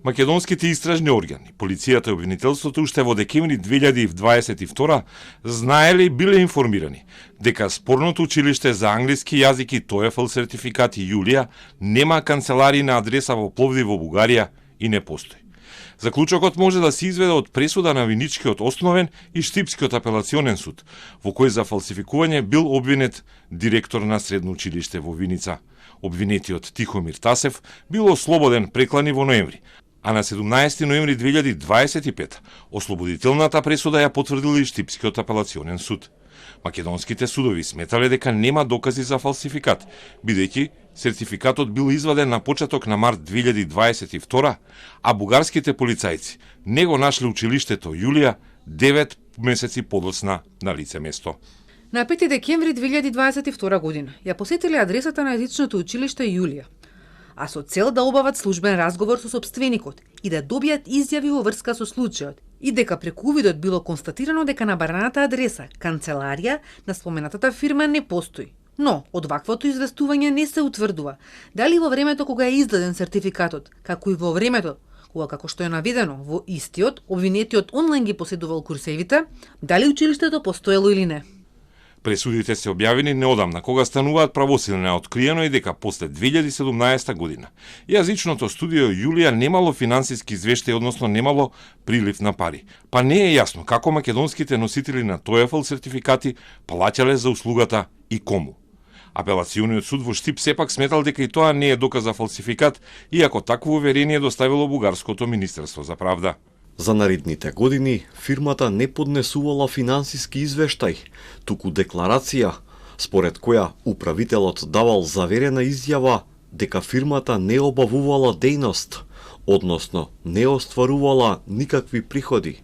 Македонските истражни органи, полицијата и обвинителството уште во декември 2022 знаеле и биле информирани дека спорното училиште за англиски јазик и TOEFL сертификат и Јулија нема канцелари на адреса во Пловдив во Бугарија и не постои. Заклучокот може да се изведе од пресуда на Виничкиот основен и Штипскиот апелационен суд, во кој за фалсификување бил обвинет директор на средно училиште во Виница. Обвинетиот Тихомир Тасев бил ослободен преклани во ноември, а на 17 ноември 2025 ослободителната пресуда ја потврдил и Штипскиот апелационен суд. Македонските судови сметале дека нема докази за фалсификат, бидејќи сертификатот бил изваден на почеток на март 2022, а бугарските полицајци не го нашле училиштето Јулија 9 месеци подоцна на лице место. На 5 декември 2022 година ја посетиле адресата на јазичното училиште Јулија, а со цел да обават службен разговор со сопственикот и да добијат изјави во врска со случајот и дека преку увидот било констатирано дека на бараната адреса канцеларија на споменатата фирма не постои. Но, од ваквото известување не се утврдува дали во времето кога е издаден сертификатот, како и во времето кога, како што е наведено во истиот, обвинетиот онлайн ги поседувал курсевите, дали училиштето постоело или не. Пресудите се објавени неодамна, кога стануваат правосилни, а откриено е дека после 2017 година јазичното студио Јулија немало финансиски извештаи, односно немало прилив на пари. Па не е јасно како македонските носители на TOEFL сертификати плаќале за услугата и кому. Апелациониот суд во Штип сепак сметал дека и тоа не е доказ за фалсификат, иако такво уверение доставило бугарското Министерство за правда. За наредните години фирмата не поднесувала финансиски извештај, туку декларација, според која управителот давал заверена изјава дека фирмата не обавувала дејност, односно не остварувала никакви приходи.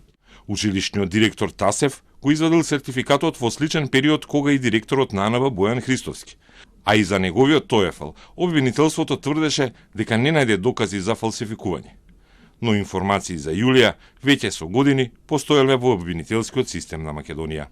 Училишниот директор Тасев го извадил сертификатот во сличен период кога и директорот на АНБ Бојан Христовски. А и за неговиот TOEFL, обвинителството тврдеше дека не најде докази за фалсификување. Но информации за Јулија веќе со години постоеле во обвинителскиот систем на Македонија.